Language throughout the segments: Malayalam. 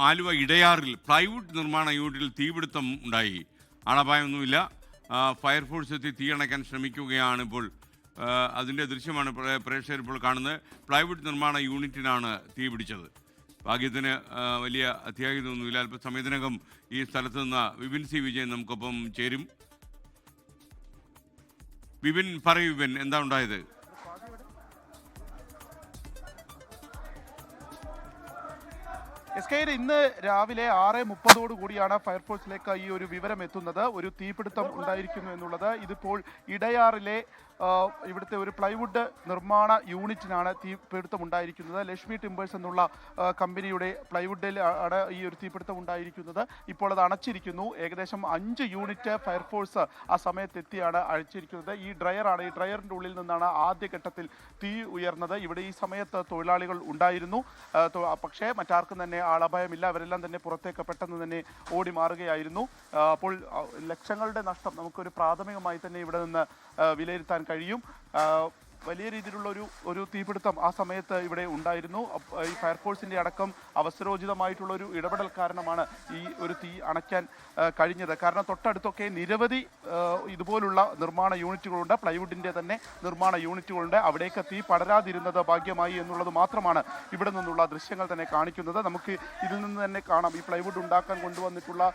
ആലുവ ഇടയാറിൽ പ്ലൈവുഡ് നിർമ്മാണ യൂണിറ്റിൽ തീപിടുത്തം ഉണ്ടായി. ആളപായമൊന്നുമില്ല. ഫയർഫോഴ്സ് എത്തി തീയണയ്ക്കാൻ ശ്രമിക്കുകയാണ്. ഇപ്പോൾ അതിൻ്റെ ദൃശ്യമാണ് പ്രേക്ഷകർ ഇപ്പോൾ കാണുന്നത്. പ്ലൈവുഡ് നിർമ്മാണ യൂണിറ്റിനാണ് തീ പിടിച്ചത്. ഭാഗ്യത്തിന് വലിയ അത്യാഹിതമൊന്നുമില്ല. അല്പസമയത്തിനകം ഈ സ്ഥലത്ത് നിന്ന് വിപിൻ സി വിജയൻ നമുക്കൊപ്പം ചേരും. വിപിൻ, പറയൂ വിപിൻ, എന്താ ഉണ്ടായത്? ഇന്ന് രാവിലെ 6:30 കൂടിയാണ് ഫയർഫോഴ്സിലേക്ക് ഈ ഒരു വിവരം എത്തുന്നത്. ഒരു തീപിടുത്തം ഉണ്ടായിരിക്കുന്നു എന്നുള്ളത്. ഇതിപ്പോൾ ഇടയാറിലെ ഇവിടുത്തെ ഒരു പ്ലൈവുഡ് നിർമ്മാണ യൂണിറ്റിനാണ് തീപിടുത്തം ഉണ്ടായിരിക്കുന്നത്. ലക്ഷ്മി ടിമ്പേഴ്സ് എന്നുള്ള കമ്പനിയുടെ പ്ലൈവുഡിൽ ആണ് ഈ ഒരു തീപിടുത്തം ഉണ്ടായിരിക്കുന്നത്. ഇപ്പോൾ അത് അണച്ചിരിക്കുന്നു. ഏകദേശം 5 യൂണിറ്റ് ഫയർഫോഴ്സ് ആ സമയത്ത് എത്തിയാണ് അഴിച്ചിരിക്കുന്നത്. ഈ ഡ്രയറാണ്. ഈ ഡ്രയറിൻ്റെ ഉള്ളിൽ നിന്നാണ് ആദ്യഘട്ടത്തിൽ തീ ഉയർന്നത്. ഇവിടെ ഈ സമയത്ത് തൊഴിലാളികൾ ഉണ്ടായിരുന്നു. പക്ഷേ മറ്റാർക്കും തന്നെ ആളപായമില്ല. അവരെല്ലാം തന്നെ പുറത്തേക്ക് പെട്ടെന്ന് തന്നെ ഓടി മാറുകയായിരുന്നു. അപ്പോൾ ലക്ഷങ്ങളുടെ നഷ്ടം നമുക്കൊരു പ്രാഥമികമായി തന്നെ ഇവിടെ നിന്ന് വിലയിരുത്താൻ കഴിയും. വലിയ രീതിയിലുള്ള ഒരു തീപിടുത്തം ആ സമയത്ത് ഇവിടെ ഉണ്ടായിരുന്നു. ഈ ഫയർഫോഴ്സിൻ്റെ അടക്കം അവസരോചിതമായിട്ടുള്ള ഒരു ഇടപെടൽ കാരണമാണ് ഈ ഒരു തീ അണയ്ക്കാൻ കഴിഞ്ഞത്. കാരണം തൊട്ടടുത്തൊക്കെ നിരവധി ഇതുപോലുള്ള നിർമ്മാണ യൂണിറ്റുകളുണ്ട്. പ്ലൈവുഡിൻ്റെ തന്നെ നിർമ്മാണ യൂണിറ്റുകളുണ്ട്. അവിടേക്ക് തീ പടരാതിരുന്നത് ഭാഗ്യമായി എന്നുള്ളത് മാത്രമാണ് ഇവിടെ നിന്നുള്ള ദൃശ്യങ്ങൾ തന്നെ കാണിക്കുന്നത്. നമുക്ക് ഇതിൽ നിന്ന് തന്നെ കാണാം, ഈ പ്ലൈവുഡ് ഉണ്ടാക്കാൻ കൊണ്ടുവന്നിട്ടുള്ള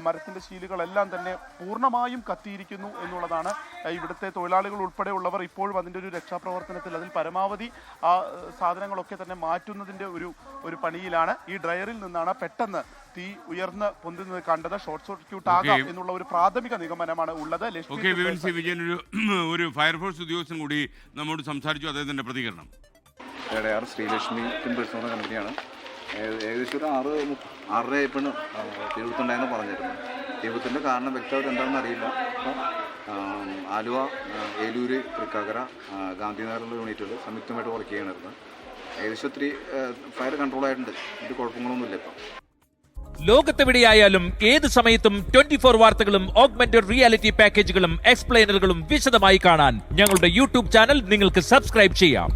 മരത്തിൻ്റെ ശീലുകളെല്ലാം തന്നെ പൂർണ്ണമായും കത്തിയിരിക്കുന്നു എന്നുള്ളതാണ്. ഇവിടുത്തെ തൊഴിലാളികൾ ഉൾപ്പെടെയുള്ളവർ ഇപ്പോഴും അതിൻ്റെ ഒരു രക്ഷാപ്രവർത്തനത്തിൽ അതിൽ പരമാവധി ആ സാധനങ്ങളൊക്കെ തന്നെ മാറ്റുന്നതിൻ്റെ ഒരു പണിയിലാണ്. ഈ ഡ്രയറിൽ നിന്നാണ് പെട്ടെന്ന് തീ ഉയർന്ന് പൊന്തുന്നത് കണ്ടത്. ഷോർട്ട് സർക്യൂട്ട് ആകാം എന്നുള്ള ഒരു പ്രാഥമിക നിഗമനമാണ് ഉള്ളത്. ഒരു ഫയർഫോഴ്സ് ഉദ്യോഗസ്ഥൻ കൂടി നമ്മോട് സംസാരിച്ചു. അദ്ദേഹത്തിന്റെ പ്രതികരണം. ശ്രീലക്ഷ്മി ടിമ്പേഴ്സ് എന്ന കമ്പനിയാണ്. ഏകദേശം ഒരു 6:30 ആയപ്പോഴാണ് തീപിടുത്തുണ്ടായെന്ന് പറഞ്ഞിരുന്നു. തീപിടുത്തിൻ്റെ കാരണം വ്യക്തമായിട്ട് എന്താണെന്ന് അറിയില്ല. അപ്പം ആലുവ, ഏലൂര്, തൃക്കാക്കര, ഗാന്ധിനഗറിലുള്ള യൂണിറ്റുകൾ സംയുക്തമായിട്ട് വർക്ക് ചെയ്യണമായിരുന്നു. ഏകദേശം ഒത്തിരി ഫയർ കൺട്രോൾ ആയിട്ടുണ്ട്. ഇത് കുഴപ്പങ്ങളൊന്നുമില്ല. ഇപ്പം ലോകത്തെവിടെയായാലും ഏത് സമയത്തും 24 വാർത്തകളും ഓഗ്മെന്റഡ് റിയാലിറ്റി പാക്കേജുകളും എക്സ്പ്ലെയിനറുകളും വിശദമായി കാണാൻ ഞങ്ങളുടെ യൂട്യൂബ് ചാനൽ നിങ്ങൾക്ക് സബ്സ്ക്രൈബ് ചെയ്യാം.